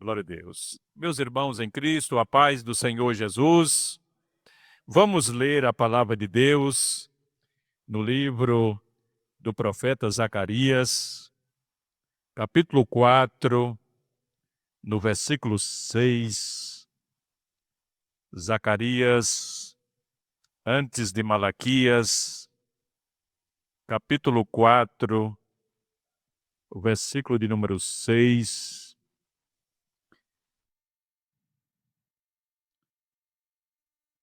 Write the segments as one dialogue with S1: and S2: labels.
S1: Glória a Deus. Meus irmãos em Cristo, a paz do Senhor Jesus. Vamos ler a palavra de Deus no livro do profeta Zacarias, capítulo 4, no versículo 6. Zacarias, antes de Malaquias, capítulo 4, o versículo de número 6.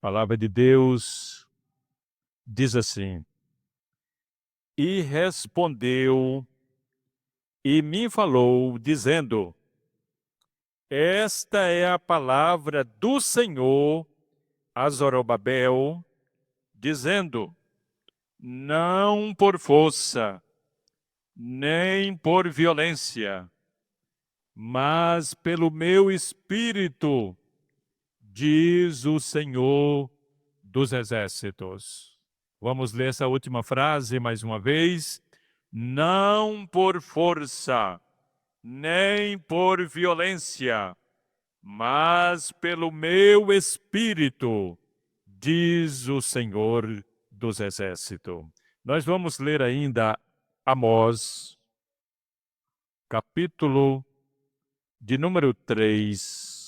S1: A palavra de Deus diz assim: E respondeu e me falou, dizendo: Esta é a palavra do Senhor a Zorobabel, dizendo: Não por força, nem por violência, mas pelo meu espírito, diz o Senhor dos Exércitos. Vamos ler essa última frase mais uma vez. Não por força, nem por violência, mas pelo meu espírito, diz o Senhor dos Exércitos. Nós vamos ler ainda Amós, capítulo de número 3.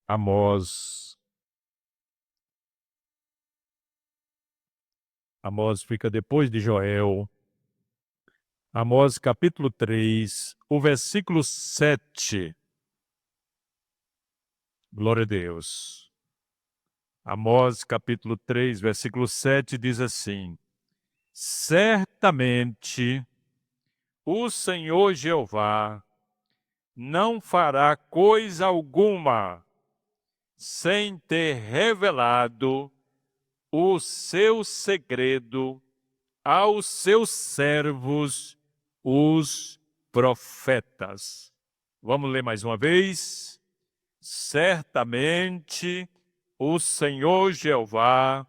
S1: Amós fica depois de Joel. Amós, capítulo 3, o versículo 7. Glória a Deus. Amós, capítulo 3, versículo 7, diz assim: Certamente o Senhor Jeová não fará coisa alguma sem ter revelado o seu segredo aos seus servos, os profetas. Vamos ler mais uma vez? Certamente o Senhor Jeová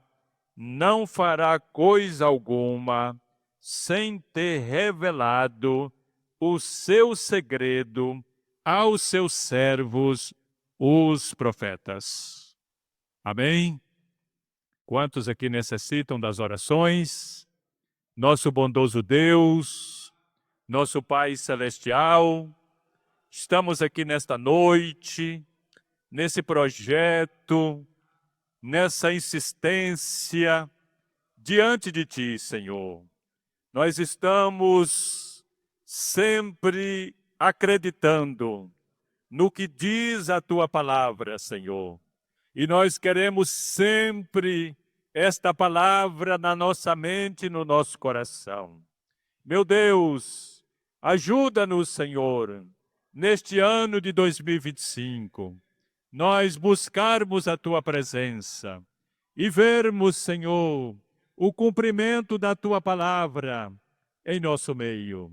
S1: não fará coisa alguma sem ter revelado o seu segredo aos seus servos, os profetas. Amém? Quantos aqui necessitam das orações? Nosso bondoso Deus, nosso Pai Celestial, estamos aqui nesta noite, nesse projeto, nessa insistência, diante de Ti, Senhor. Nós estamos sempre acreditando no que diz a Tua palavra, Senhor. E nós queremos sempre esta palavra na nossa mente e no nosso coração. Meu Deus, ajuda-nos, Senhor, neste ano de 2025, nós buscarmos a Tua presença e vermos, Senhor, o cumprimento da Tua palavra em nosso meio.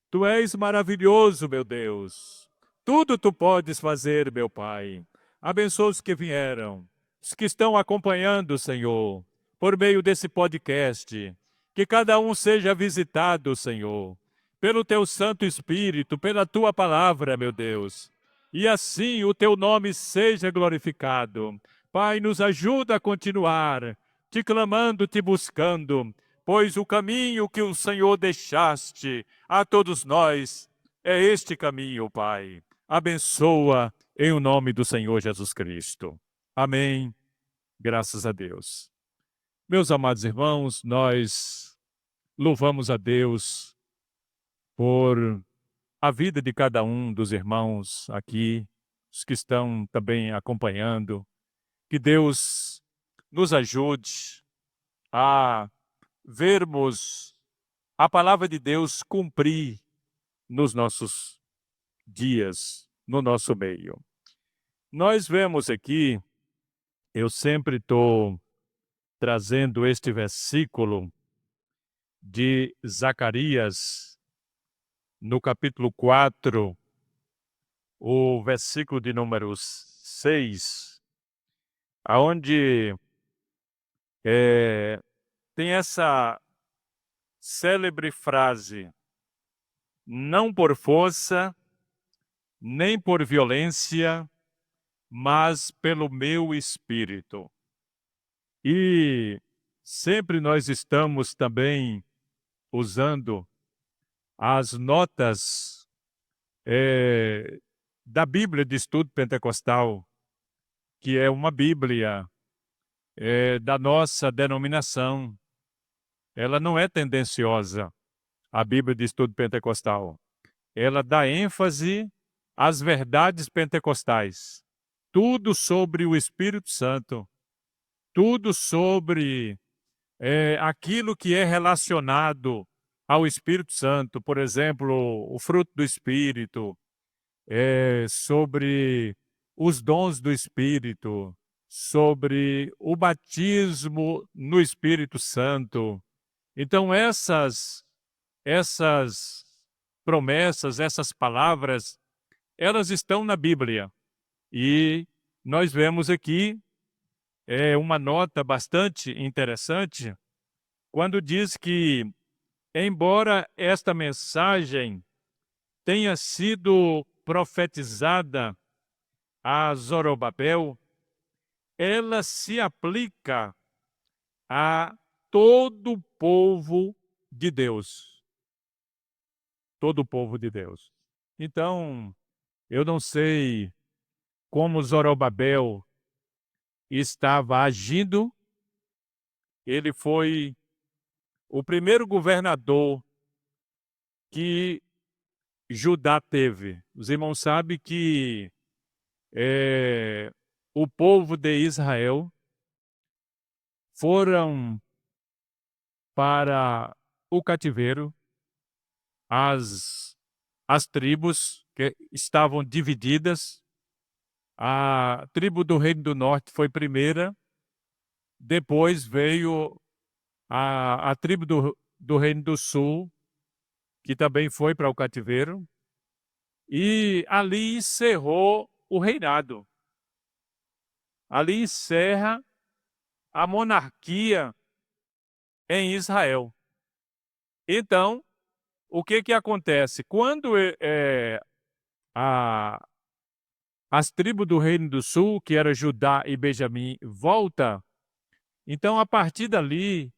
S1: Tu és maravilhoso, meu Deus. Tudo Tu podes fazer, meu Pai. Abençoa os que vieram, os que estão acompanhando, Senhor, por meio desse podcast. Que cada um seja visitado, Senhor, pelo Teu Santo Espírito, pela Tua palavra, meu Deus. E assim o Teu nome seja glorificado. Pai, nos ajuda a continuar Te clamando, Te buscando, pois o caminho que o Senhor deixaste a todos nós é este caminho, Pai. Abençoa em o nome do Senhor Jesus Cristo. Amém. Graças a Deus. Meus amados irmãos, nós louvamos a Deus por a vida de cada um dos irmãos aqui, os que estão também acompanhando. Que Deus nos ajude a vermos a palavra de Deus cumprir nos nossos dias, no nosso meio. Nós vemos aqui, eu sempre estou trazendo este versículo de Zacarias, no capítulo 4, o versículo de número 6, onde tem essa célebre frase: não por força, nem por violência, mas pelo meu espírito. E sempre nós estamos também usando as notas da Bíblia de Estudo Pentecostal, que é uma Bíblia da nossa denominação. Ela não é tendenciosa, a Bíblia de Estudo Pentecostal. Ela dá ênfase às verdades pentecostais. Tudo sobre o Espírito Santo, tudo sobre aquilo que é relacionado ao Espírito Santo, por exemplo, o fruto do Espírito, sobre os dons do Espírito, sobre o batismo no Espírito Santo. Então, essas promessas, essas palavras, elas estão na Bíblia. E nós vemos aqui uma nota bastante interessante quando diz que, embora esta mensagem tenha sido profetizada a Zorobabel, ela se aplica a todo o povo de Deus. Todo o povo de Deus. Então, eu não sei como Zorobabel estava agindo. Ele foi o primeiro governador que Judá teve. Os irmãos sabem que o povo de Israel foram para o cativeiro, as tribos que estavam divididas. A tribo do Reino do Norte foi primeira, depois veio a tribo do Reino do Sul, que também foi para o cativeiro, e ali encerrou o reinado. Ali encerra a monarquia em Israel. Então, o que acontece? Quando as tribos do Reino do Sul, que era Judá e Benjamim, volta, então a partir dali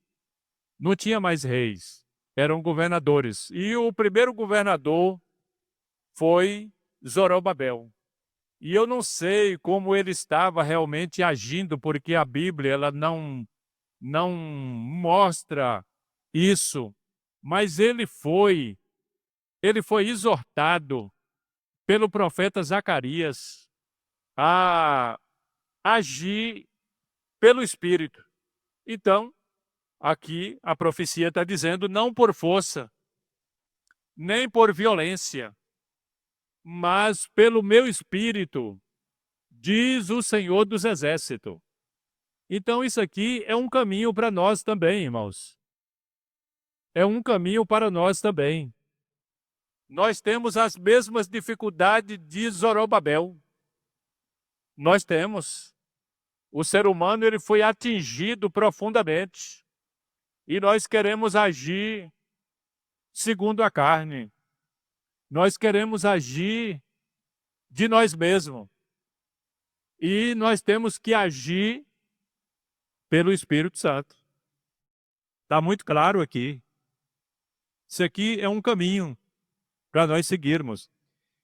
S1: não tinha mais reis, eram governadores. E o primeiro governador foi Zorobabel. E eu não sei como ele estava realmente agindo, porque a Bíblia ela não mostra isso, mas ele foi exortado pelo profeta Zacarias a agir pelo Espírito. Então, aqui a profecia está dizendo não por força, nem por violência, mas pelo meu Espírito, diz o Senhor dos Exércitos. Então, isso aqui é um caminho para nós também, irmãos. É um caminho para nós também. Nós temos as mesmas dificuldades de Zorobabel. Nós temos. O ser humano ele foi atingido profundamente. E nós queremos agir segundo a carne. Nós queremos agir de nós mesmos. E nós temos que agir pelo Espírito Santo. Está muito claro aqui. Isso aqui é um caminho para nós seguirmos.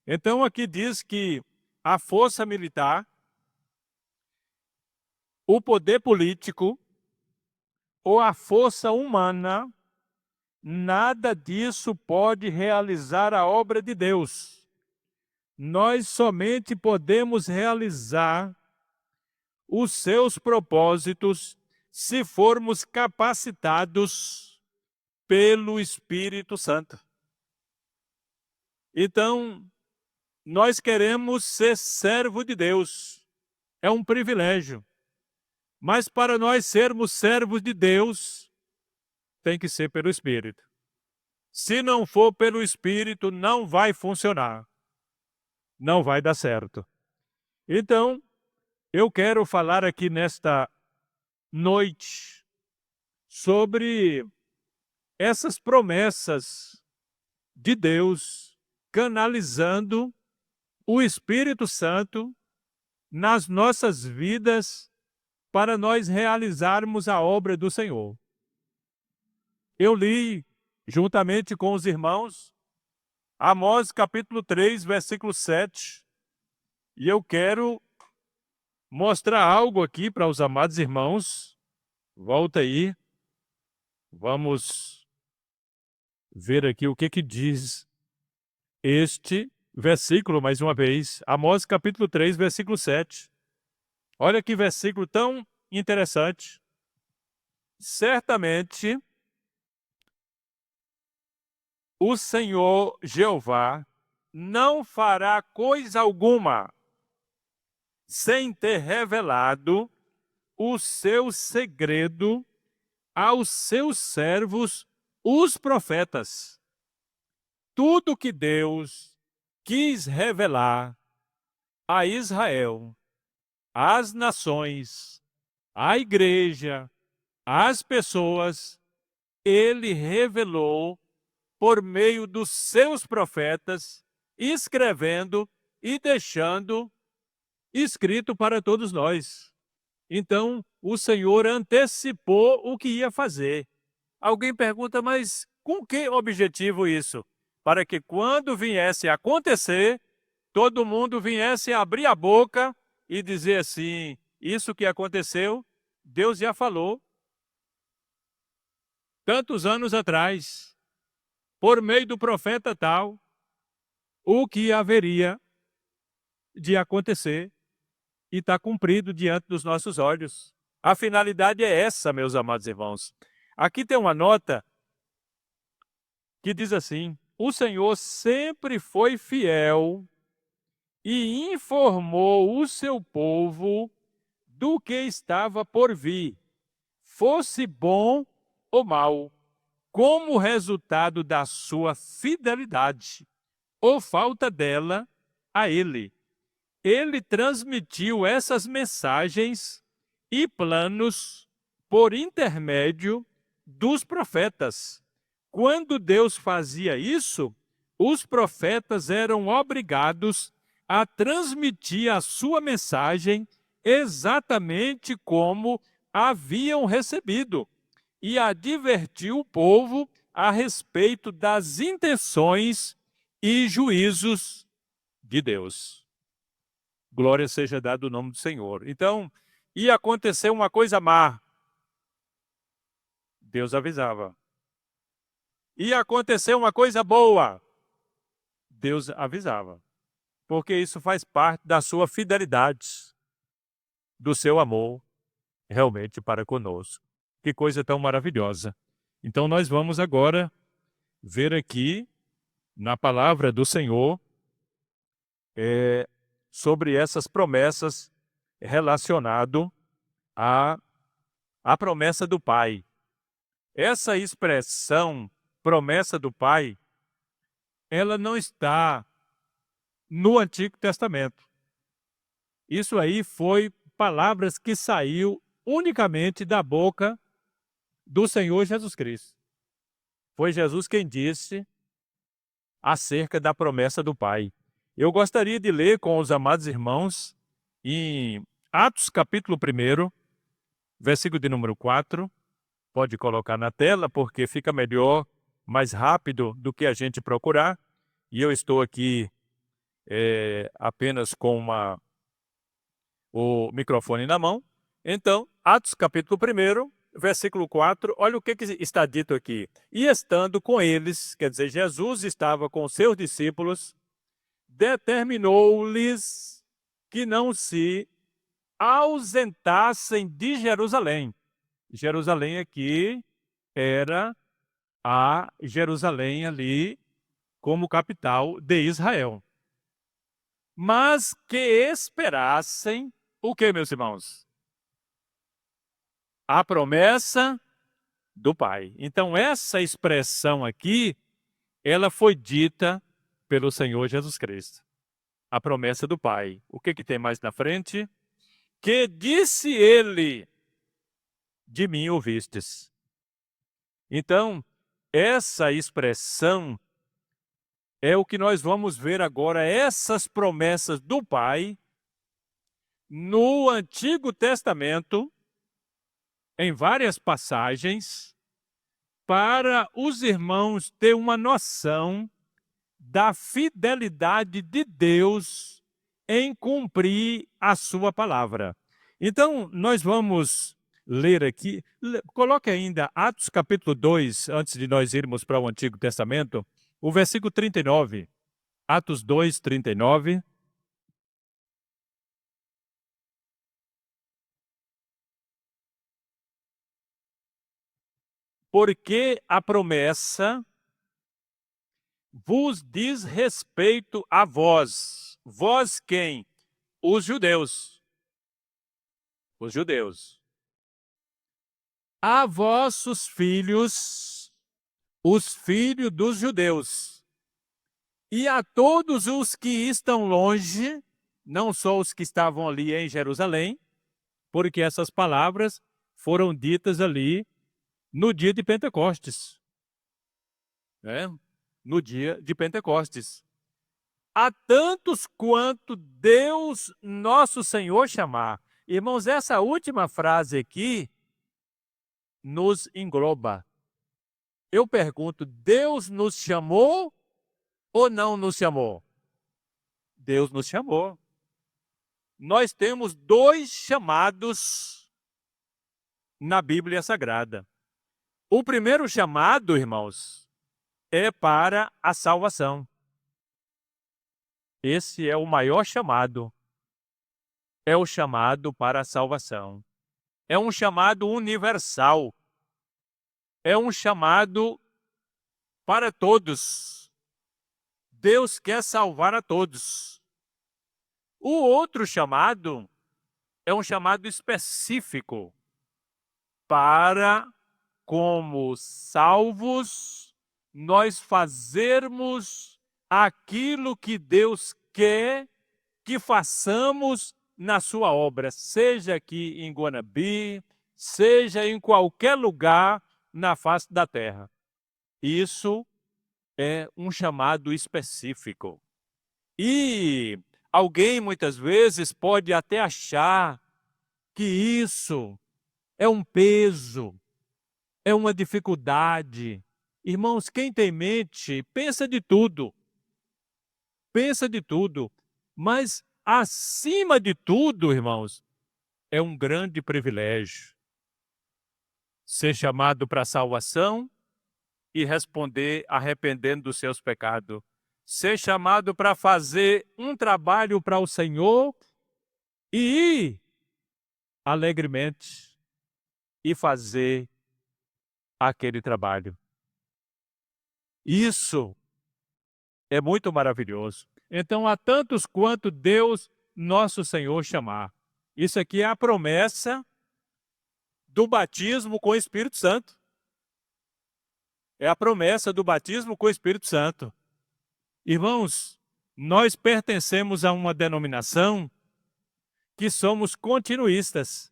S1: Então, aqui diz que a força militar, o poder político ou a força humana, nada disso pode realizar a obra de Deus. Nós somente podemos realizar os seus propósitos se formos capacitados pelo Espírito Santo. Então, nós queremos ser servo de Deus. É um privilégio. Mas para nós sermos servos de Deus, tem que ser pelo Espírito. Se não for pelo Espírito, não vai funcionar. Não vai dar certo. Então, eu quero falar aqui nesta noite sobre essas promessas de Deus canalizando o Espírito Santo nas nossas vidas para nós realizarmos a obra do Senhor. Eu li, juntamente com os irmãos, Amós capítulo 3, versículo 7, e eu quero mostrar algo aqui para os amados irmãos. Volta aí, vamos ver aqui o que diz este versículo, mais uma vez. Amós capítulo 3, versículo 7. Olha que versículo tão interessante. Certamente, o Senhor Jeová não fará coisa alguma sem ter revelado o seu segredo aos seus servos, os profetas. Tudo que Deus quis revelar a Israel, às nações, à igreja, às pessoas, ele revelou por meio dos seus profetas, escrevendo e deixando escrito para todos nós. Então, o Senhor antecipou o que ia fazer. Alguém pergunta, mas com que objetivo isso? Para que quando viesse a acontecer, todo mundo viesse abrir a boca e dizer assim, isso que aconteceu, Deus já falou tantos anos atrás, por meio do profeta tal, o que haveria de acontecer e está cumprido diante dos nossos olhos. A finalidade é essa, meus amados irmãos. Aqui tem uma nota que diz assim: o Senhor sempre foi fiel e informou o seu povo do que estava por vir, fosse bom ou mal, como resultado da sua fidelidade ou falta dela a ele. Ele transmitiu essas mensagens e planos por intermédio dos profetas. Quando Deus fazia isso, os profetas eram obrigados a transmitir a sua mensagem exatamente como haviam recebido e advertir o povo a respeito das intenções e juízos de Deus. Glória seja dada o nome do Senhor. Então, ia acontecer uma coisa má. Deus avisava. Ia acontecer uma coisa boa. Deus avisava. Porque isso faz parte da sua fidelidade, do seu amor, realmente para conosco. Que coisa tão maravilhosa. Então, nós vamos agora ver aqui, na palavra do Senhor, sobre essas promessas relacionado à promessa do Pai. Essa expressão, promessa do Pai, ela não está no Antigo Testamento. Isso aí foi palavras que saiu unicamente da boca do Senhor Jesus Cristo. Foi Jesus quem disse acerca da promessa do Pai. Eu gostaria de ler com os amados irmãos em Atos capítulo 1, versículo de número 4. Pode colocar na tela, porque fica melhor, mais rápido do que a gente procurar. E eu estou aqui apenas com o microfone na mão. Então, Atos capítulo 1, versículo 4, olha o que está dito aqui. E estando com eles, quer dizer, Jesus estava com seus discípulos, determinou-lhes que não se ausentassem de Jerusalém. Jerusalém aqui era a Jerusalém ali como capital de Israel. Mas que esperassem o que, meus irmãos? A promessa do Pai. Então, essa expressão aqui, ela foi dita pelo Senhor Jesus Cristo. A promessa do Pai. O que tem mais na frente? Que disse ele, de mim ouvistes. Então, essa expressão, é o que nós vamos ver agora, essas promessas do Pai no Antigo Testamento, em várias passagens, para os irmãos ter uma noção da fidelidade de Deus em cumprir a sua palavra. Então, nós vamos ler aqui, coloque ainda Atos capítulo 2, antes de nós irmos para o Antigo Testamento, o versículo 39. Atos 2, 39. Porque a promessa vos diz respeito a vós. Vós quem? Os judeus. Os judeus. A vossos filhos, os filhos dos judeus. E a todos os que estão longe, não só os que estavam ali em Jerusalém, porque essas palavras foram ditas ali no dia de Pentecostes. Né? No dia de Pentecostes. A tantos quanto Deus nosso Senhor chamar. Irmãos, essa última frase aqui nos engloba. Eu pergunto, Deus nos chamou ou não nos chamou? Deus nos chamou. Nós temos 2 chamados na Bíblia Sagrada. O primeiro chamado, irmãos, é para a salvação. Esse é o maior chamado. É o chamado para a salvação. É um chamado universal. É um chamado para todos. Deus quer salvar a todos. O outro chamado é um chamado específico para, como salvos, nós fazermos aquilo que Deus quer que façamos na sua obra, seja aqui em Guanabi, seja em qualquer lugar na face da terra. Isso é um chamado específico. E alguém muitas vezes pode até achar que isso é um peso, é uma dificuldade. Irmãos, quem tem mente, pensa de tudo. Pensa de tudo. Mas, acima de tudo, irmãos, é um grande privilégio ser chamado para a salvação e responder arrependendo dos seus pecados. Ser chamado para fazer um trabalho para o Senhor e ir alegremente e fazer aquele trabalho. Isso é muito maravilhoso. Então, há tantos quanto Deus, nosso Senhor, chamar. Isso aqui é a promessa do batismo com o Espírito Santo. É a promessa do batismo com o Espírito Santo. Irmãos, nós pertencemos a uma denominação que somos continuistas.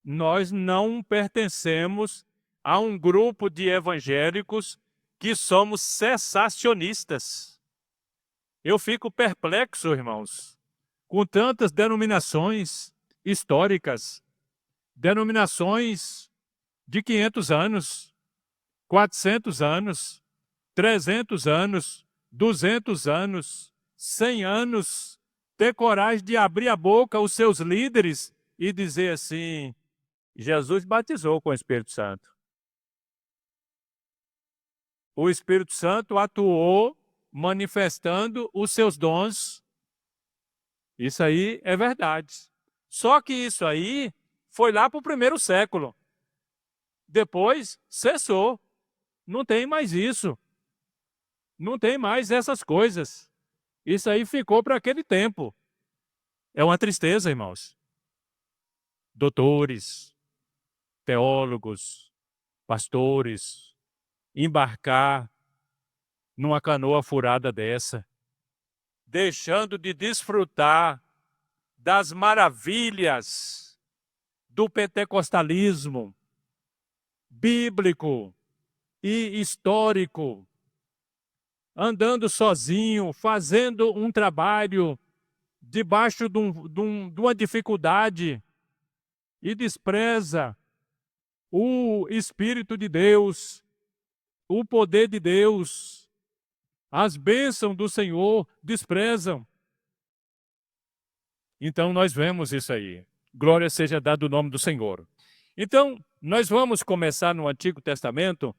S1: Nós não pertencemos a um grupo de evangélicos que somos cessacionistas. Eu fico perplexo, irmãos, com tantas denominações históricas, denominações de 500 anos, 400 anos, 300 anos, 200 anos, 100 anos, ter coragem de abrir a boca os seus líderes e dizer assim, Jesus batizou com o Espírito Santo. O Espírito Santo atuou manifestando os seus dons. Isso aí é verdade. Só que isso aí foi lá para o 1º século. Depois cessou. Não tem mais isso. Não tem mais essas coisas. Isso aí ficou para aquele tempo. É uma tristeza, irmãos. Doutores, teólogos, pastores, embarcar numa canoa furada dessa, deixando de desfrutar das maravilhas do pentecostalismo bíblico e histórico, andando sozinho, fazendo um trabalho debaixo de uma dificuldade e despreza o Espírito de Deus, o poder de Deus, as bênçãos do Senhor, desprezam. Então, nós vemos isso aí. Glória seja dada o nome do Senhor. Então, nós vamos começar no Antigo Testamento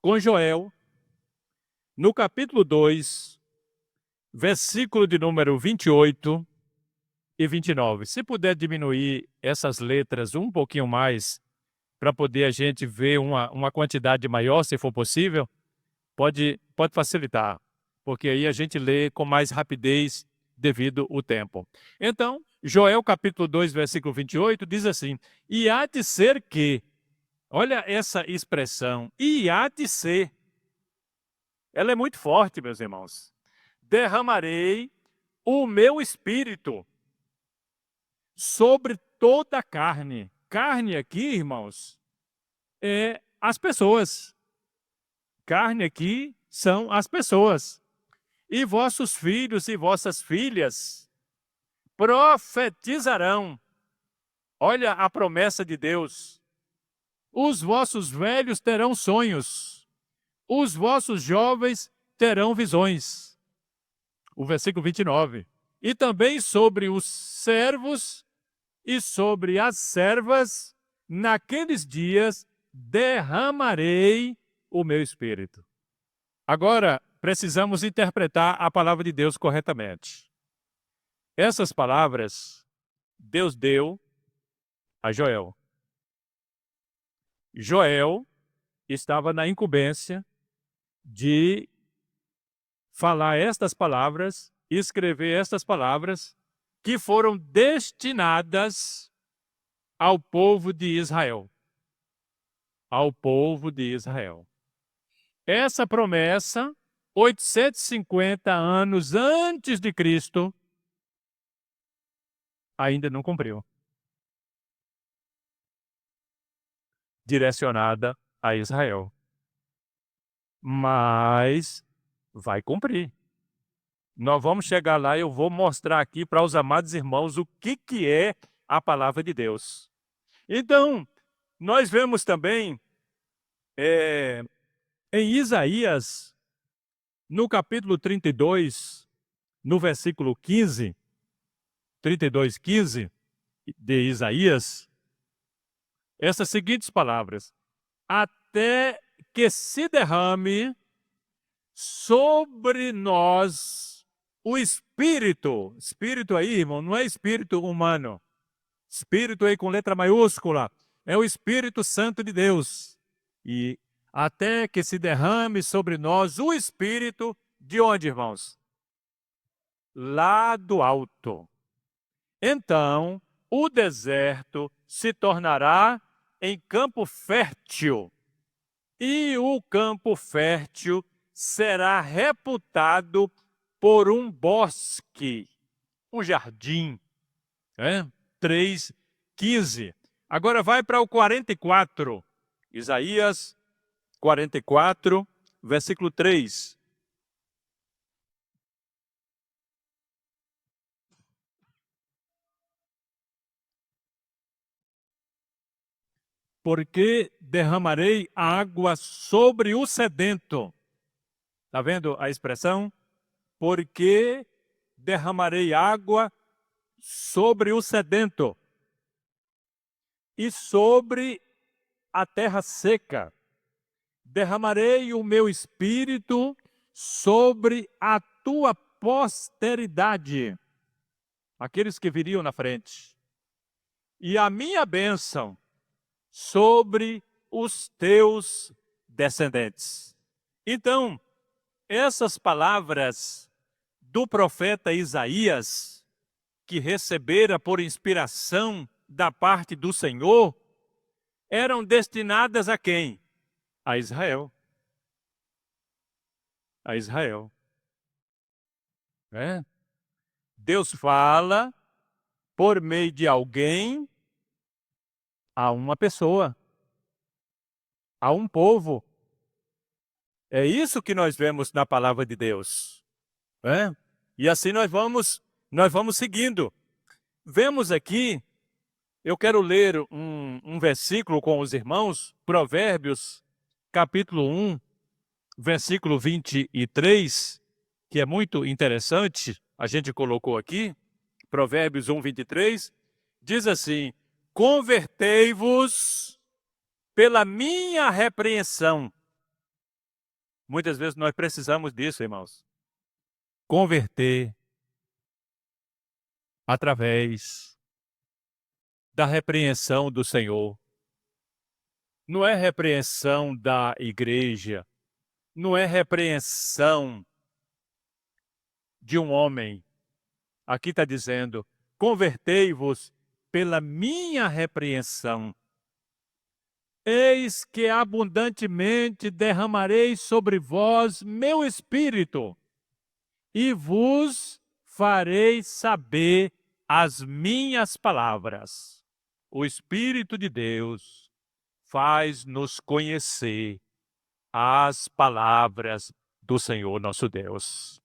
S1: com Joel, no capítulo 2, versículo de número 28 e 29. Se puder diminuir essas letras um pouquinho mais, para poder a gente ver uma quantidade maior, se for possível, pode facilitar, porque aí a gente lê com mais rapidez devido ao tempo. Então, Joel capítulo 2, versículo 28, diz assim: e há de ser que, olha essa expressão, e há de ser, ela é muito forte, meus irmãos. Derramarei o meu espírito sobre toda a carne. Carne aqui, irmãos, é as pessoas. Carne aqui são as pessoas. E vossos filhos e vossas filhas profetizarão. Olha a promessa de Deus. Os vossos velhos terão sonhos. Os vossos jovens terão visões. O versículo 29. E também sobre os servos e sobre as servas, naqueles dias derramarei o meu espírito. Agora, precisamos interpretar a palavra de Deus corretamente. Essas palavras, Deus deu a Joel. Joel estava na incumbência de falar estas palavras, escrever estas palavras, que foram destinadas ao povo de Israel. Ao povo de Israel. Essa promessa, 850 anos antes de Cristo, ainda não cumpriu. Direcionada a Israel. Mas vai cumprir. Nós vamos chegar lá e eu vou mostrar aqui para os amados irmãos o que é a palavra de Deus. Então, nós vemos também em Isaías, no capítulo 32, no versículo 15, 32, 15 de Isaías, essas seguintes palavras: até que se derrame sobre nós o Espírito. Espírito aí, irmão, não é espírito humano. Espírito aí com letra maiúscula. É o Espírito Santo de Deus. E até que se derrame sobre nós o Espírito de onde, irmãos? Lá do alto. Então, o deserto se tornará em campo fértil. E o campo fértil será reputado por um bosque, um jardim. 3:15. Agora vai para o 44. Isaías 44, versículo 3. Porque derramarei água sobre o sedento. Está vendo a expressão? Porque derramarei água sobre o sedento e sobre a terra seca. Derramarei o meu espírito sobre a tua posteridade, aqueles que viriam na frente, e a minha bênção sobre os teus descendentes. Então, essas palavras do profeta Isaías, que recebera por inspiração da parte do Senhor, eram destinadas a quem? A Israel. A Israel. Deus fala por meio de alguém a uma pessoa, a um povo. É isso que nós vemos na palavra de Deus. Né? E assim nós vamos seguindo. Vemos aqui, eu quero ler um versículo com os irmãos, Provérbios, capítulo 1, versículo 23, que é muito interessante, a gente colocou aqui, Provérbios 1, 23, diz assim: convertei-vos pela minha repreensão. Muitas vezes nós precisamos disso, irmãos. Converter através da repreensão do Senhor. Não é repreensão da igreja, não é repreensão de um homem. Aqui está dizendo: convertei-vos pela minha repreensão. Eis que abundantemente derramarei sobre vós meu espírito, e vos farei saber as minhas palavras. O Espírito de Deus faz-nos conhecer as palavras do Senhor nosso Deus.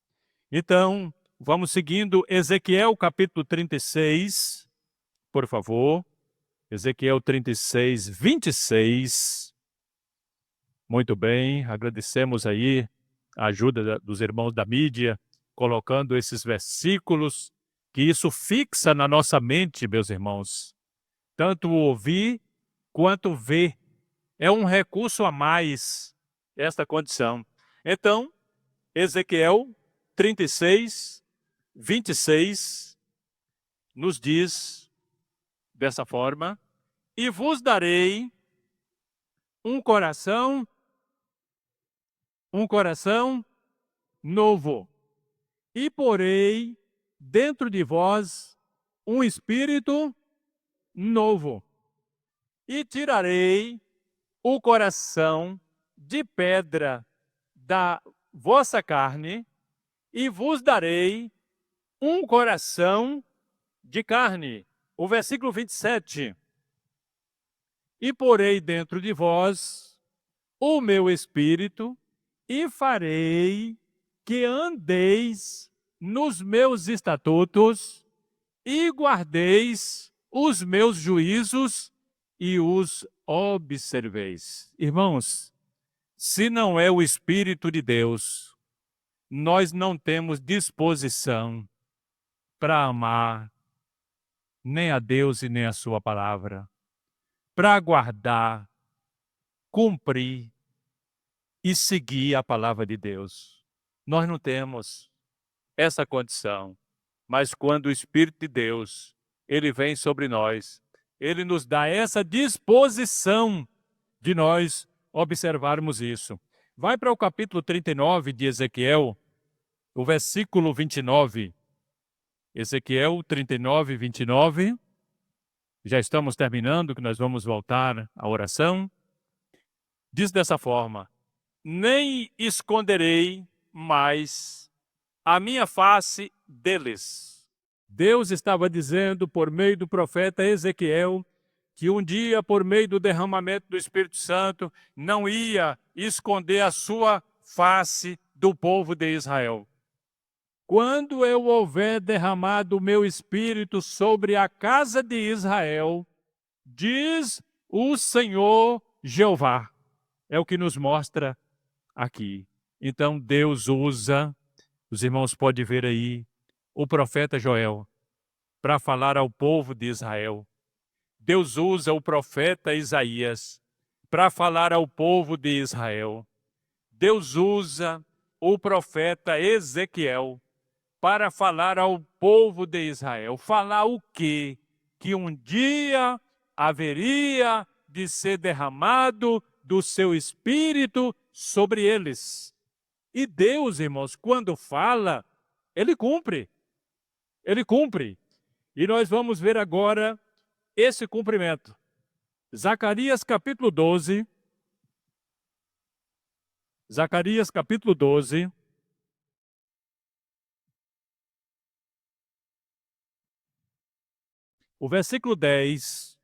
S1: Então, vamos seguindo Ezequiel capítulo 36, por favor. Ezequiel 36, 26. Muito bem, agradecemos aí a ajuda dos irmãos da mídia, colocando esses versículos, que isso fixa na nossa mente, meus irmãos. Tanto ouvir quanto ver. É um recurso a mais, esta condição. Então, Ezequiel 36, 26, nos diz dessa forma: e vos darei um coração novo, e porei dentro de vós um espírito novo, e tirarei o coração de pedra da vossa carne, e vos darei um coração de carne. O versículo 27. E porei dentro de vós o meu espírito, e farei que andeis nos meus estatutos, e guardeis os meus juízos, e os observeis. Irmãos, se não é o Espírito de Deus, nós não temos disposição para amar nem a Deus e nem a sua palavra, para guardar, cumprir e seguir a palavra de Deus. Nós não temos essa condição, mas quando o Espírito de Deus, ele vem sobre nós, ele nos dá essa disposição de nós observarmos isso. Vai para o capítulo 39 de Ezequiel, o versículo 29. Ezequiel 39, 29. Já estamos terminando, que nós vamos voltar à oração. Diz dessa forma: nem esconderei mais a minha face deles. Deus estava dizendo por meio do profeta Ezequiel que um dia, por meio do derramamento do Espírito Santo, não ia esconder a sua face do povo de Israel. Quando eu houver derramado o meu Espírito sobre a casa de Israel, diz o Senhor Jeová. É o que nos mostra aqui. Então Deus usa, os irmãos podem ver aí, o profeta Joel para falar ao povo de Israel. Deus usa o profeta Isaías para falar ao povo de Israel. Deus usa o profeta Ezequiel para falar ao povo de Israel. Falar o quê? Que um dia haveria de ser derramado do seu Espírito sobre eles. E Deus, irmãos, quando fala, Ele cumpre. Ele cumpre. E nós vamos ver agora esse cumprimento. Zacarias capítulo 12. Zacarias capítulo 12. O versículo 10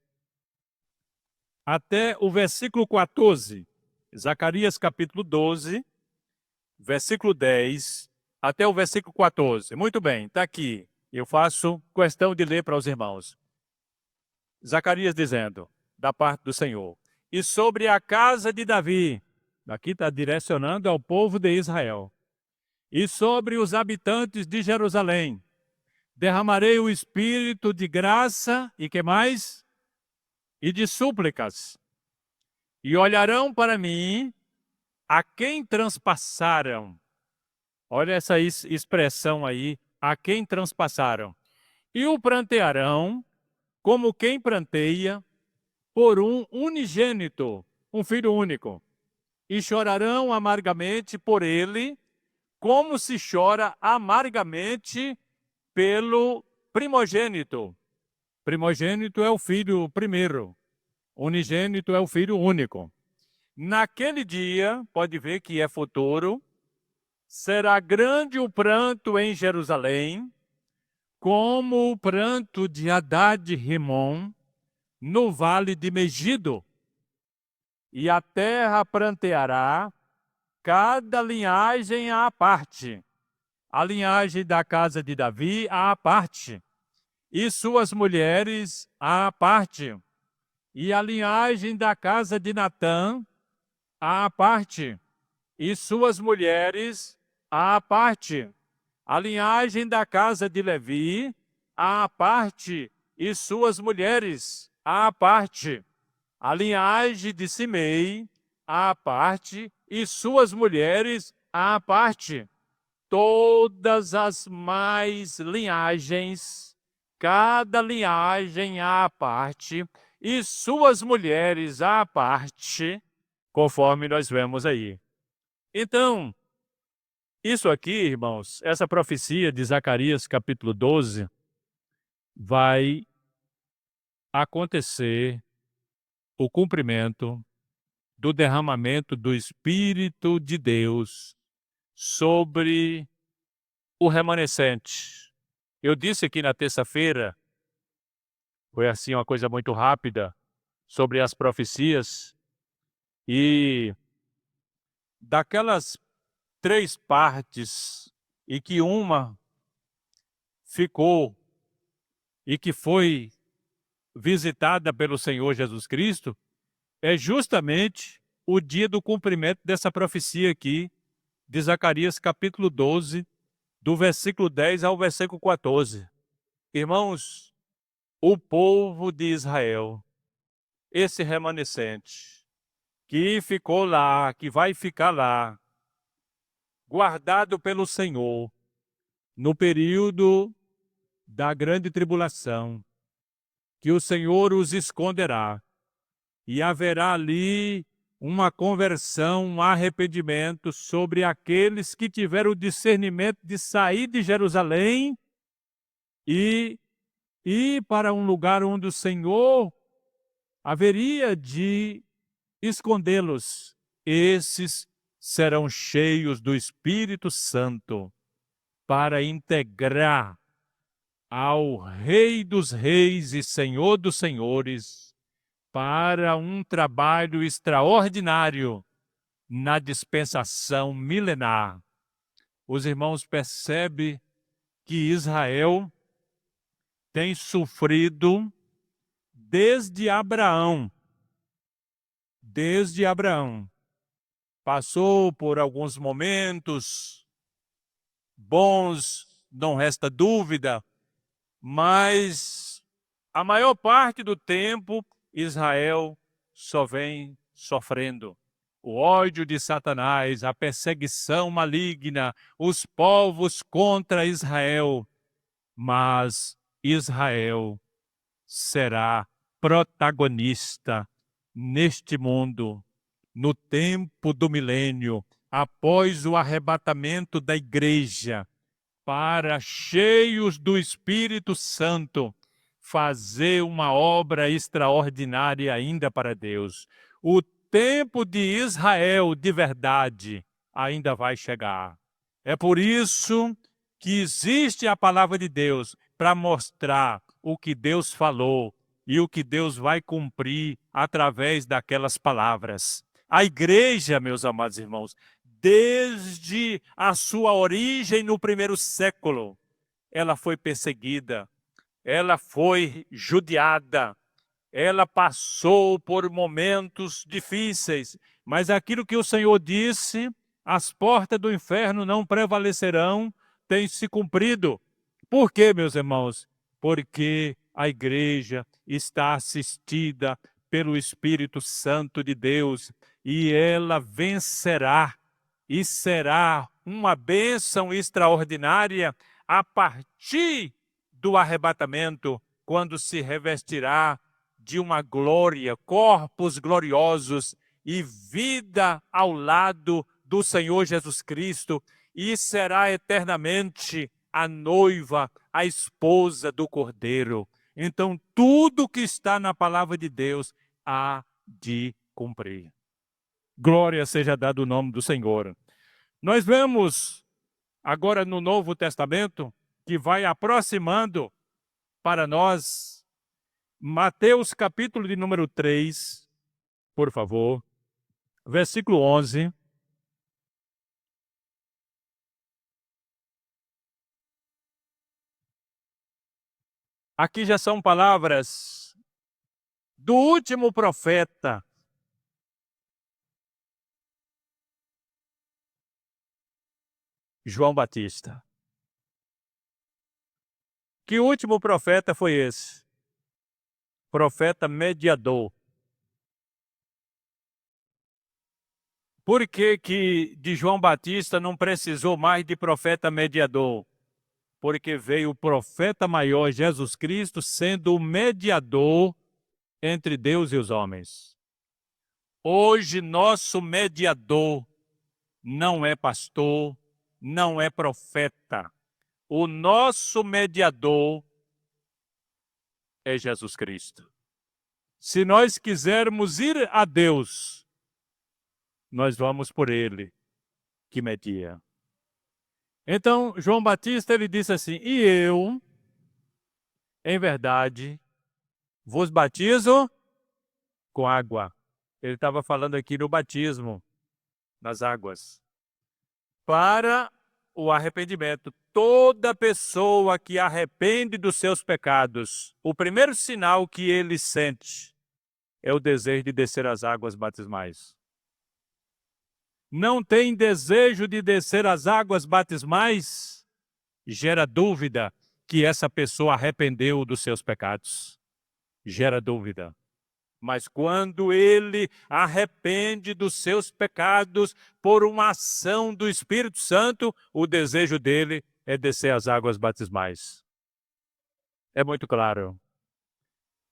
S1: até o versículo 14. Zacarias capítulo 12, versículo 10 até o versículo 14. Muito bem, está aqui. Eu faço questão de ler para os irmãos. Zacarias dizendo, da parte do Senhor: e sobre a casa de Davi, aqui está direcionando ao povo de Israel, e sobre os habitantes de Jerusalém, derramarei o espírito de graça e que mais? E de súplicas. E olharão para mim a quem transpassaram. Olha essa expressão aí, a quem transpassaram. E o prantearão como quem pranteia por um unigênito, um filho único. E chorarão amargamente por ele, como se chora amargamente pelo primogênito. Primogênito é o filho primeiro, unigênito é o filho único. Naquele dia, pode ver que é futuro, será grande o pranto em Jerusalém, como o pranto de Hadad-Rimom, no vale de Megido. E a terra pranteará, cada linhagem à parte. A linhagem da casa de Davi à parte, e suas mulheres à parte. E a linhagem da casa de Natã à parte, e suas mulheres à parte. A linhagem da casa de Levi à parte, e suas mulheres à parte. A linhagem de Simei à parte, e suas mulheres à parte. Todas as mais linhagens, cada linhagem à parte, e suas mulheres à parte, conforme nós vemos aí. Então, isso aqui, irmãos, essa profecia de Zacarias capítulo 12, vai acontecer o cumprimento do derramamento do Espírito de Deus sobre o remanescente. Eu disse aqui na terça-feira, foi assim uma coisa muito rápida, sobre as profecias, e daquelas 3 partes, e que uma ficou e que foi visitada pelo Senhor Jesus Cristo, é justamente o dia do cumprimento dessa profecia aqui, de Zacarias capítulo 12, do versículo 10 ao versículo 14. Irmãos, o povo de Israel, esse remanescente, que ficou lá, que vai ficar lá, guardado pelo Senhor, no período da grande tribulação, que o Senhor os esconderá, e haverá ali uma conversão, um arrependimento sobre aqueles que tiveram o discernimento de sair de Jerusalém e ir para um lugar onde o Senhor haveria de escondê-los. Esses serão cheios do Espírito Santo para integrar ao Rei dos Reis e Senhor dos Senhores para um trabalho extraordinário na dispensação milenar. Os irmãos percebem que Israel tem sofrido desde Abraão. Desde Abraão. Passou por alguns momentos bons, não resta dúvida, mas a maior parte do tempo Israel só vem sofrendo. O ódio de Satanás, a perseguição maligna, os povos contra Israel. Mas Israel será protagonista neste mundo, no tempo do milênio, após o arrebatamento da igreja, para, cheios do Espírito Santo, fazer uma obra extraordinária ainda para Deus. O tempo de Israel de verdade ainda vai chegar. É por isso que existe a palavra de Deus, para mostrar o que Deus falou e o que Deus vai cumprir através daquelas palavras. A igreja, meus amados irmãos, desde a sua origem no primeiro século, ela foi perseguida, ela foi judiada, ela passou por momentos difíceis, mas aquilo que o Senhor disse, as portas do inferno não prevalecerão, tem se cumprido. Por quê, meus irmãos? Porque a igreja está assistida pelo Espírito Santo de Deus e ela vencerá e será uma bênção extraordinária a partir do arrebatamento, quando se revestirá de uma glória, corpos gloriosos e vida ao lado do Senhor Jesus Cristo, e será eternamente a noiva, a esposa do Cordeiro. Então, tudo que está na palavra de Deus há de cumprir. Glória seja dado o nome do Senhor. Nós vemos agora no Novo Testamento, que vai aproximando para nós, Mateus capítulo de número 3, por favor, versículo 11. Aqui já são palavras do último profeta, João Batista. Que último profeta foi esse? Profeta mediador. Por que que de João Batista não precisou mais de profeta mediador? Porque veio o profeta maior, Jesus Cristo, sendo o mediador entre Deus e os homens. Hoje, nosso mediador não é pastor, não é profeta. O nosso mediador é Jesus Cristo. Se nós quisermos ir a Deus, nós vamos por Ele, que media. Então, João Batista, ele disse assim, e eu, em verdade, vos batizo com água. Ele estava falando aqui no batismo, nas águas, para o arrependimento. Toda pessoa que arrepende dos seus pecados, o primeiro sinal que ele sente é o desejo de descer as águas batismais. Não tem desejo de descer as águas batismais, gera dúvida que essa pessoa arrependeu dos seus pecados. Gera dúvida. Mas quando ele arrepende dos seus pecados por uma ação do Espírito Santo, o desejo dele é descer as águas batismais. É muito claro.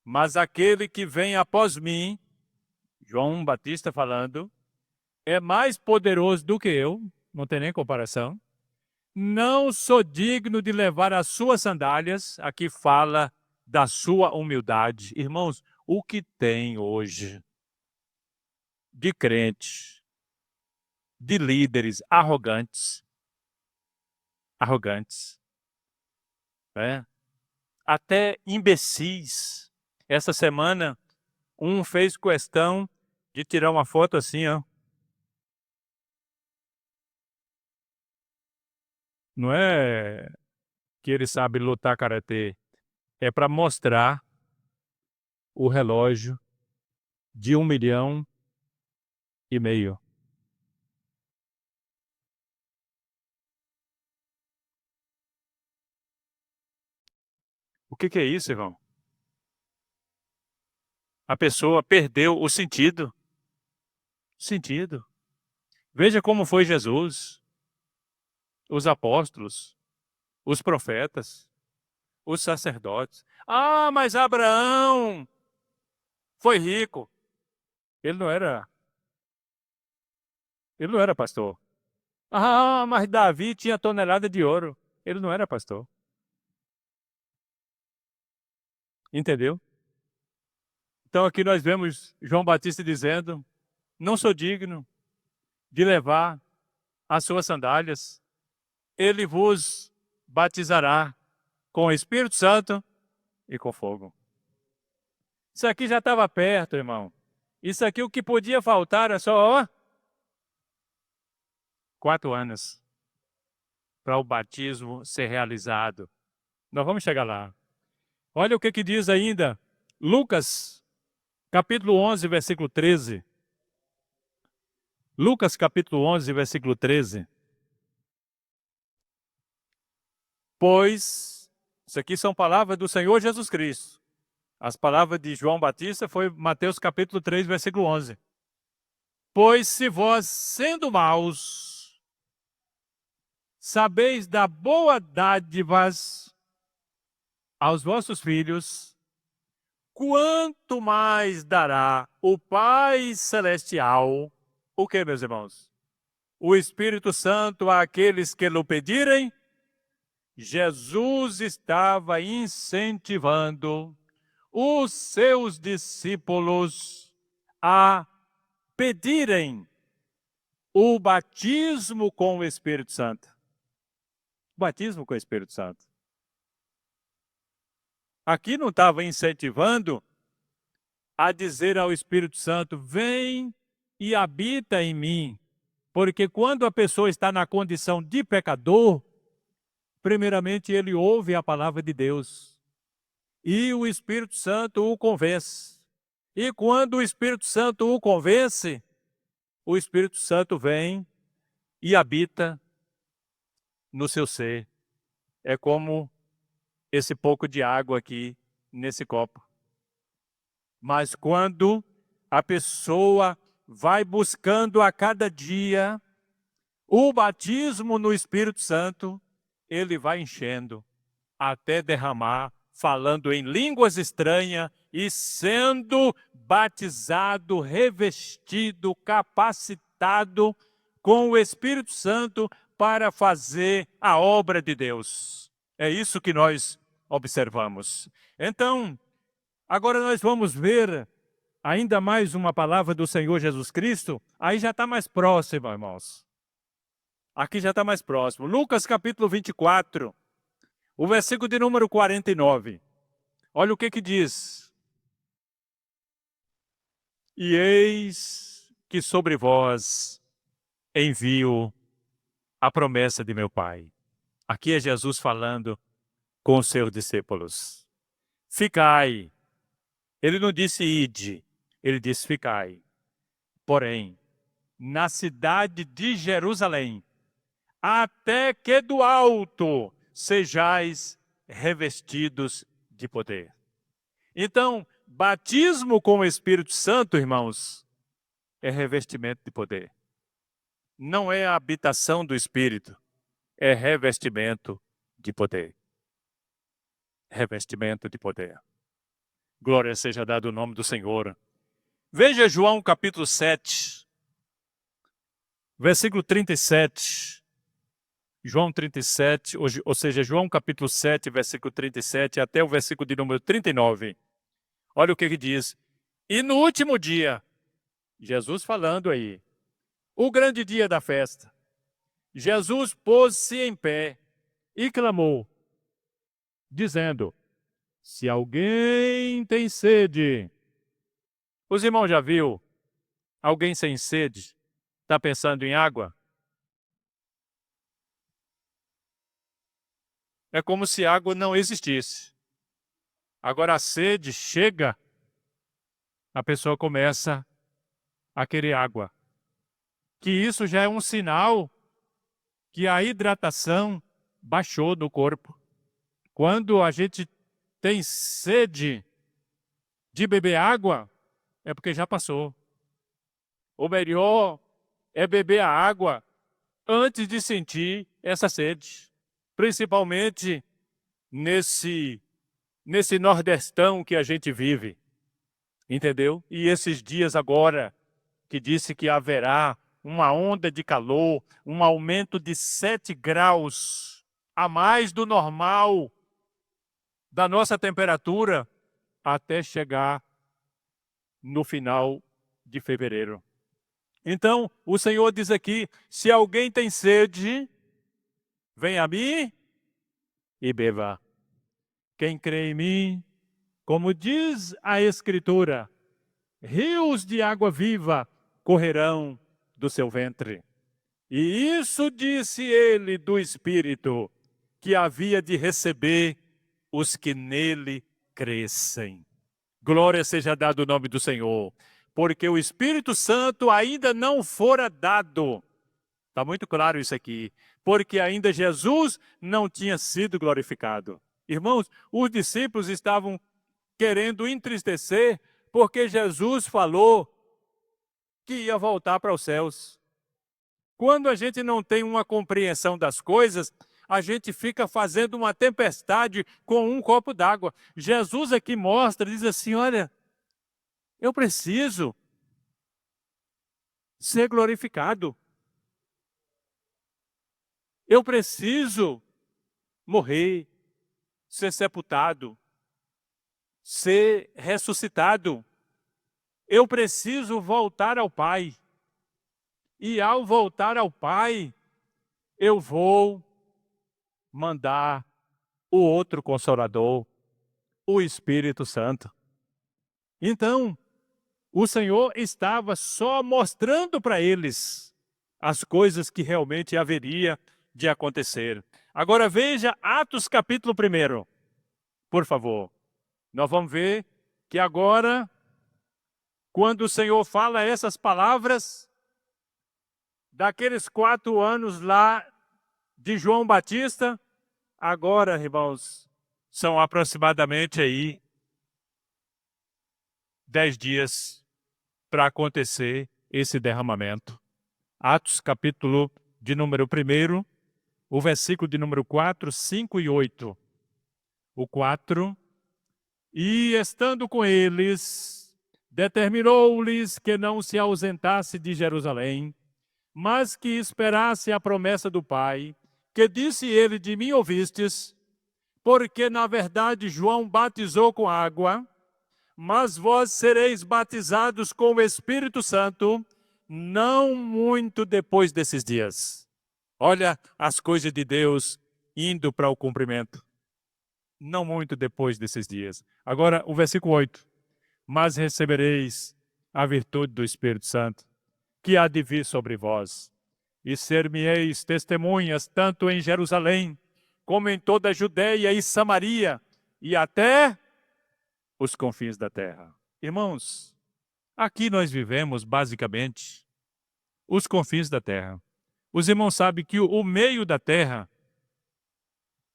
S1: Mas aquele que vem após mim, João Batista falando, é mais poderoso do que eu, não tem nem comparação. Não sou digno de levar as suas sandálias. Aqui fala da sua humildade. Irmãos, o que tem hoje de crentes, de líderes arrogantes, né? Até imbecis. Essa semana, um fez questão de tirar uma foto assim, ó. Não é que ele sabe lutar karatê, é para mostrar o relógio de 1,5 milhão. O que é isso, irmão? A pessoa perdeu o sentido. Sentido. Veja como foi Jesus, os apóstolos, os profetas, os sacerdotes. Ah, mas Abraão foi rico. Ele não era pastor. Ah, mas Davi tinha tonelada de ouro. Ele não era pastor. Entendeu? Então aqui nós vemos João Batista dizendo, não sou digno de levar as suas sandálias. Ele vos batizará com o Espírito Santo e com fogo. Isso aqui já estava perto, irmão. Isso aqui o que podia faltar é só, ó, 4 anos para o batismo ser realizado. Nós vamos chegar lá. Olha o que diz ainda Lucas, capítulo 11, versículo 13. Lucas, capítulo 11, versículo 13. Pois, isso aqui são palavras do Senhor Jesus Cristo. As palavras de João Batista foi Mateus, capítulo 3, versículo 11. Pois se vós, sendo maus, sabeis dar boa dádivas aos vossos filhos, quanto mais dará o Pai Celestial, o que, meus irmãos? O Espírito Santo àqueles que lhe pedirem? Jesus estava incentivando os seus discípulos a pedirem o batismo com o Espírito Santo. O batismo com o Espírito Santo. Aqui não estava incentivando a dizer ao Espírito Santo, vem e habita em mim. Porque quando a pessoa está na condição de pecador, primeiramente ele ouve a palavra de Deus. E o Espírito Santo o convence. E quando o Espírito Santo o convence, o Espírito Santo vem e habita no seu ser. É como esse pouco de água aqui nesse copo. Mas quando a pessoa vai buscando a cada dia o batismo no Espírito Santo, ele vai enchendo até derramar, falando em línguas estranhas e sendo batizado, revestido, capacitado com o Espírito Santo para fazer a obra de Deus. É isso que nós observamos. Então, agora nós vamos ver ainda mais uma palavra do Senhor Jesus Cristo. Aí já está mais próximo, irmãos. Aqui já está mais próximo. Lucas capítulo 24, o versículo de número 49. Olha o que diz. E eis que sobre vós envio a promessa de meu Pai. Aqui é Jesus falando com os seus discípulos. Ficai. Ele não disse ide, ele disse ficai. Porém, na cidade de Jerusalém, até que do alto sejais revestidos de poder. Então, batismo com o Espírito Santo, irmãos, é revestimento de poder. Não é a habitação do Espírito, é revestimento de poder. Revestimento de poder. Glória seja dada o nome do Senhor. Veja João capítulo 7, versículo 37. João 37, ou seja, João capítulo 7, versículo 37, até o versículo de número 39. Olha o que diz. E no último dia, Jesus falando aí, o grande dia da festa, Jesus pôs-se em pé e clamou, dizendo, se alguém tem sede. Os irmãos já viu alguém sem sede? Está pensando em água? É como se água não existisse. Agora a sede chega, a pessoa começa a querer água. Que isso já é um sinal que a hidratação baixou no corpo. Quando a gente tem sede de beber água, é porque já passou. O melhor é beber a água antes de sentir essa sede. Principalmente nesse nordestão que a gente vive. Entendeu? E esses dias agora, que disse que haverá uma onda de calor, um aumento de 7 graus a mais do normal da nossa temperatura, até chegar no final de fevereiro. Então, o Senhor diz aqui, se alguém tem sede, venha a mim e beba. Quem crê em mim, como diz a Escritura, rios de água viva correrão do seu ventre. E isso disse ele do Espírito, que havia de receber os que nele crescem. Glória seja dado o nome do Senhor, porque o Espírito Santo ainda não fora dado. Está muito claro isso aqui, porque ainda Jesus não tinha sido glorificado. Irmãos, os discípulos estavam querendo entristecer, porque Jesus falou que ia voltar para os céus. Quando a gente não tem uma compreensão das coisas, a gente fica fazendo uma tempestade com um copo d'água. Jesus aqui mostra, diz assim, olha, eu preciso ser glorificado. Eu preciso morrer, ser sepultado, ser ressuscitado. Eu preciso voltar ao Pai. E ao voltar ao Pai, eu vou mandar o outro Consolador, o Espírito Santo. Então, o Senhor estava só mostrando para eles as coisas que realmente haveria de acontecer. Agora veja Atos capítulo 1, por favor. Nós vamos ver que agora, quando o Senhor fala essas palavras, daqueles 4 anos lá de João Batista, agora, irmãos, são aproximadamente aí 10 dias para acontecer esse derramamento. Atos capítulo de número 1, o versículo de número 4, 5 e 8. O 4, e estando com eles, determinou-lhes que não se ausentasse de Jerusalém, mas que esperasse a promessa do Pai, que disse ele, de mim ouvistes, porque na verdade João batizou com água, mas vós sereis batizados com o Espírito Santo, não muito depois desses dias. Olha as coisas de Deus indo para o cumprimento. Não muito depois desses dias. Agora, o versículo 8. Mas recebereis a virtude do Espírito Santo, que há de vir sobre vós, e ser-me-eis testemunhas tanto em Jerusalém, como em toda a Judeia e Samaria, e até os confins da terra. Irmãos, aqui nós vivemos basicamente os confins da terra. Os irmãos sabem que o meio da terra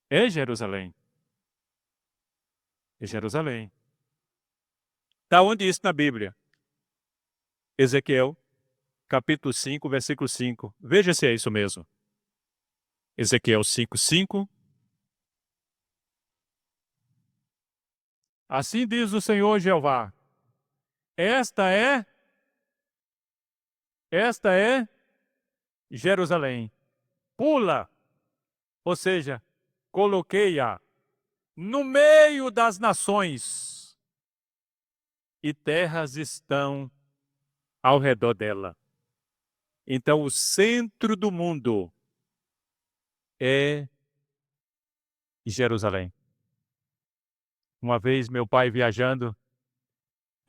S1: é Jerusalém. É Jerusalém. Está onde isso na Bíblia? Ezequiel, capítulo 5, versículo 5. Veja se é isso mesmo. Ezequiel 5, 5. Assim diz o Senhor Jeová. Esta é Jerusalém. Pula, ou seja, coloquei-a no meio das nações, e terras estão ao redor dela. Então, o centro do mundo é Jerusalém. Uma vez, meu pai viajando,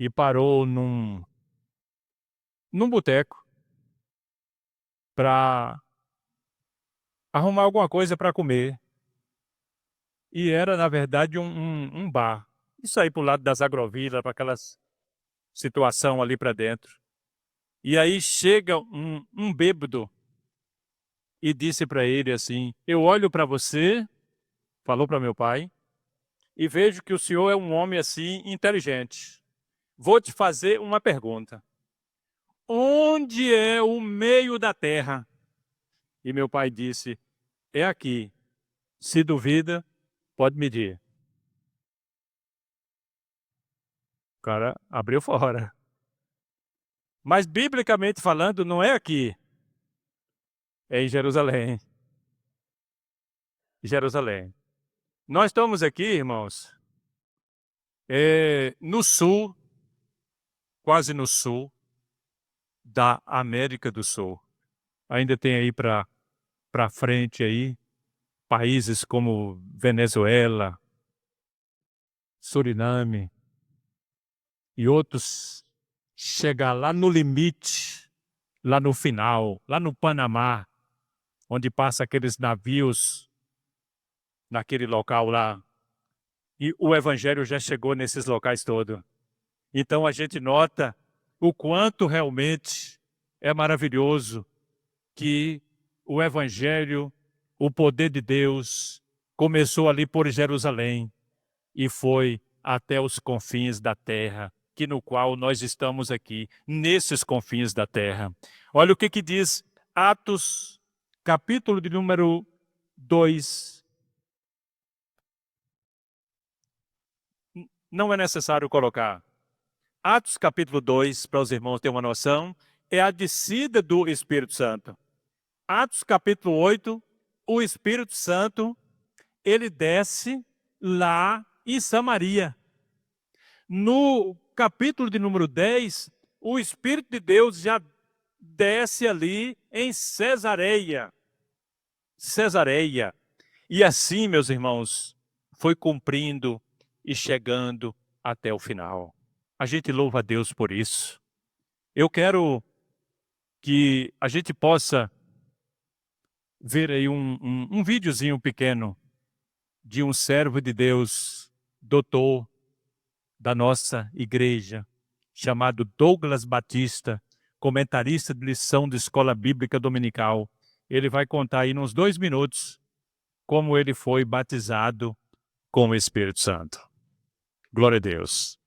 S1: e parou num boteco para arrumar alguma coisa para comer. E era, na verdade, um bar. Isso aí para o lado das agrovilas, para aquelas situação ali para dentro. E aí chega um bêbado e disse para ele assim, eu olho para você, falou para meu pai, e vejo que o senhor é um homem assim inteligente. Vou te fazer uma pergunta. Onde é o meio da terra? E meu pai disse, é aqui. Se duvida, pode medir. O cara abriu fora. Mas, biblicamente falando, não é aqui. É em Jerusalém. Jerusalém. Nós estamos aqui, irmãos, no sul, quase no sul da América do Sul. Ainda tem aí para frente aí, países como Venezuela, Suriname e outros chegar lá no limite, lá no final, lá no Panamá, onde passa aqueles navios naquele local lá. E o evangelho já chegou nesses locais todos. Então a gente nota o quanto realmente é maravilhoso que o evangelho, o poder de Deus, começou ali por Jerusalém e foi até os confins da terra, que no qual nós estamos aqui, nesses confins da terra. Olha o que diz Atos, capítulo de número 2. Não é necessário colocar. Atos capítulo 2, para os irmãos terem uma noção, é a descida do Espírito Santo. Atos capítulo 8, o Espírito Santo, ele desce lá em Samaria. No capítulo de número 10, o Espírito de Deus já desce ali em Cesareia. Cesareia. E assim, meus irmãos, foi cumprindo e chegando até o final. A gente louva a Deus por isso. Eu quero que a gente possa ver aí um videozinho pequeno de um servo de Deus, doutor da nossa igreja, chamado Douglas Batista, comentarista de lição de escola bíblica dominical. Ele vai contar aí nos 2 minutos como ele foi batizado com o Espírito Santo. Glória a Deus.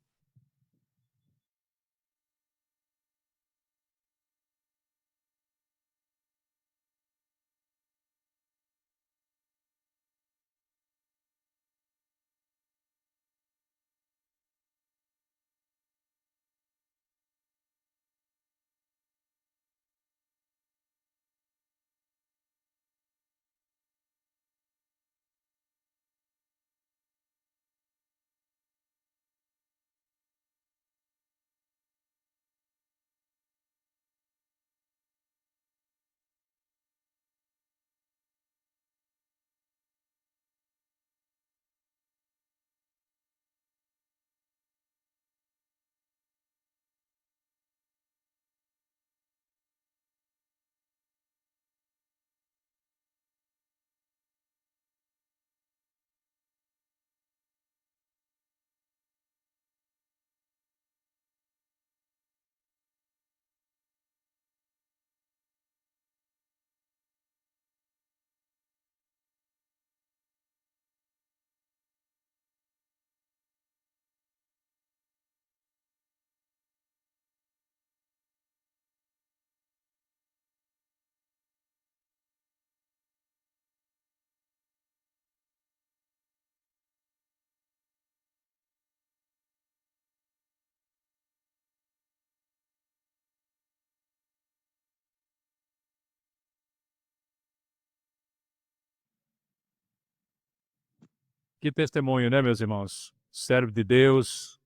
S1: Que testemunho, né, meus irmãos? Servo de Deus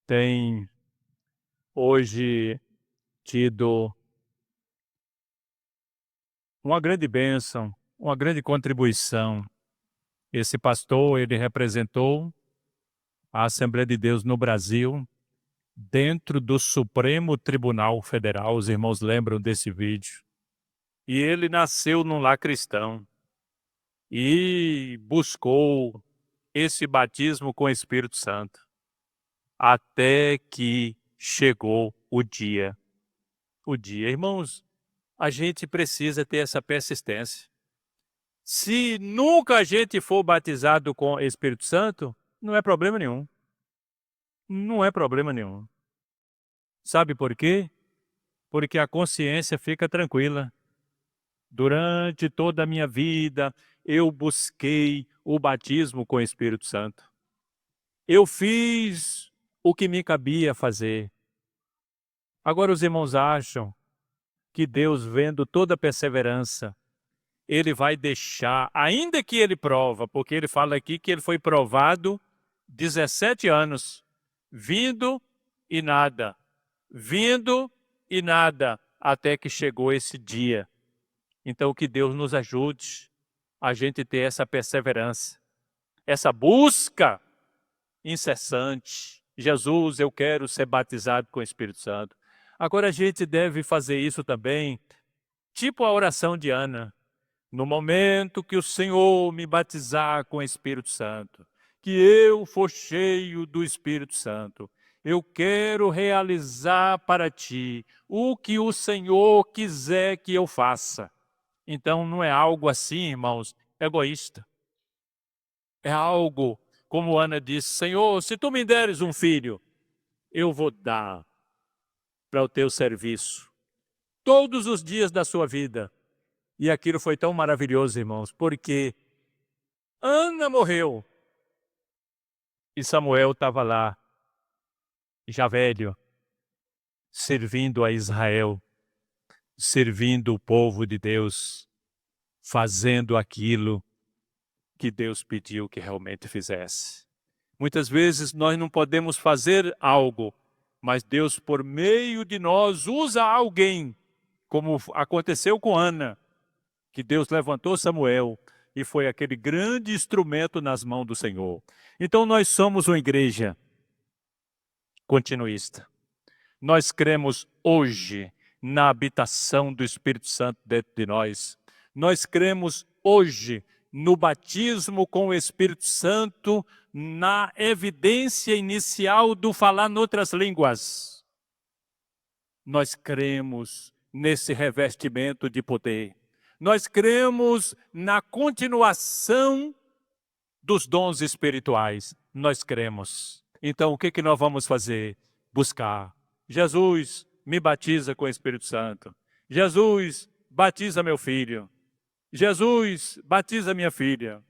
S1: tem hoje tido uma grande bênção, uma grande contribuição. Esse pastor, ele representou a Assembleia de Deus no Brasil, dentro do Supremo Tribunal Federal. Os irmãos lembram desse vídeo? E ele nasceu num lar cristão e buscou esse batismo com o Espírito Santo, até que chegou o dia. O dia, irmãos, a gente precisa ter essa persistência. Se nunca a gente for batizado com o Espírito Santo, não é problema nenhum. Não é problema nenhum. Sabe por quê? Porque a consciência fica tranquila. Durante toda a minha vida, eu busquei o batismo com o Espírito Santo. Eu fiz o que me cabia fazer. Agora os irmãos acham que Deus, vendo toda a perseverança, ele vai deixar, ainda que ele prova, porque ele fala aqui que ele foi provado 17 anos, vindo e nada, até que chegou esse dia. Então que Deus nos ajude a gente ter essa perseverança, essa busca incessante. Jesus, eu quero ser batizado com o Espírito Santo. Agora a gente deve fazer isso também, tipo a oração de Ana. No momento que o Senhor me batizar com o Espírito Santo, que eu for cheio do Espírito Santo, eu quero realizar para ti o que o Senhor quiser que eu faça. Então não é algo assim, irmãos, egoísta. É algo, como Ana disse, Senhor, se tu me deres um filho, eu vou dar para o teu serviço todos os dias da sua vida. E aquilo foi tão maravilhoso, irmãos, porque Ana morreu e Samuel estava lá, já velho, servindo a Israel, servindo o povo de Deus, fazendo aquilo que Deus pediu que realmente fizesse. Muitas vezes nós não podemos fazer algo, mas Deus, por meio de nós, usa alguém, como aconteceu com Ana, que Deus levantou Samuel e foi aquele grande instrumento nas mãos do Senhor. Então nós somos uma igreja continuista. Nós cremos hoje na habitação do Espírito Santo dentro de nós. Nós cremos hoje no batismo com o Espírito Santo, na evidência inicial do falar noutras línguas. Nós cremos nesse revestimento de poder. Nós cremos na continuação dos dons espirituais. Nós cremos. Então, o que nós vamos fazer? Buscar. Jesus, me batiza com o Espírito Santo. Jesus, batiza meu filho. Jesus, batiza minha filha.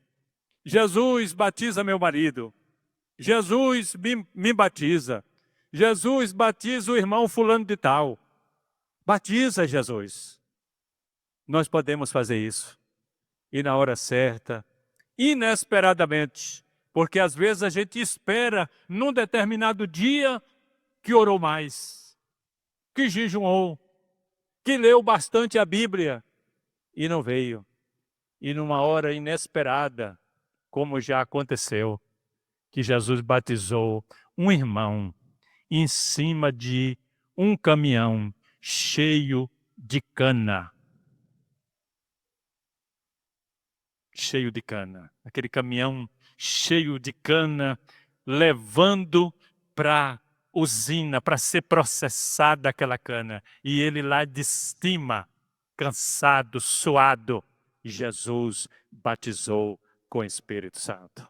S1: Jesus, batiza meu marido. Jesus, me batiza. Jesus, batiza o irmão fulano de tal. Batiza, Jesus. Nós podemos fazer isso. E na hora certa, inesperadamente, porque às vezes a gente espera num determinado dia que orou mais, que jejuou, que leu bastante a Bíblia e não veio. E numa hora inesperada, como já aconteceu, que Jesus batizou um irmão em cima de um caminhão cheio de cana. Cheio de cana. Aquele caminhão cheio de cana, levando para usina, para ser processada aquela cana. E ele lá de cima, cansado, suado, Jesus batizou com o Espírito Santo.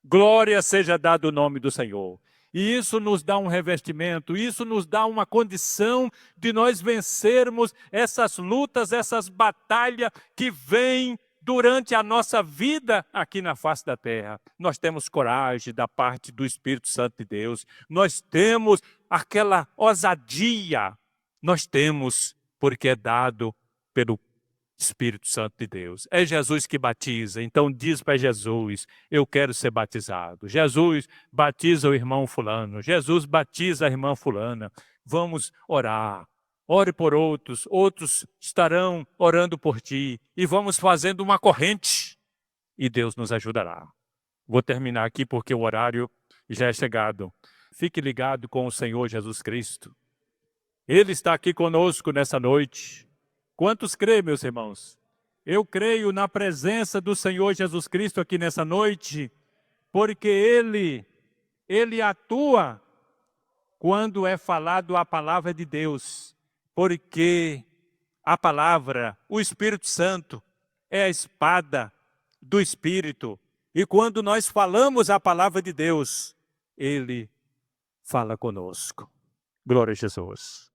S1: Glória seja dada o nome do Senhor. E isso nos dá um revestimento, isso nos dá uma condição de nós vencermos essas lutas, essas batalhas que vêm durante a nossa vida aqui na face da terra. Nós temos coragem da parte do Espírito Santo de Deus. Nós temos aquela ousadia. Nós temos porque é dado pelo Espírito Santo de Deus. É Jesus que batiza. Então diz para Jesus, eu quero ser batizado. Jesus batiza o irmão fulano. Jesus batiza a irmã fulana. Vamos orar. Ore por outros, outros estarão orando por ti. E vamos fazendo uma corrente. E Deus nos ajudará. Vou terminar aqui porque o horário já é chegado. Fique ligado com o Senhor Jesus Cristo. Ele está aqui conosco nessa noite. Quantos creem, meus irmãos? Eu creio na presença do Senhor Jesus Cristo aqui nessa noite, porque Ele atua quando é falado a palavra de Deus. Porque a palavra, o Espírito Santo, é a espada do Espírito. E quando nós falamos a palavra de Deus, Ele fala conosco. Glória a Jesus.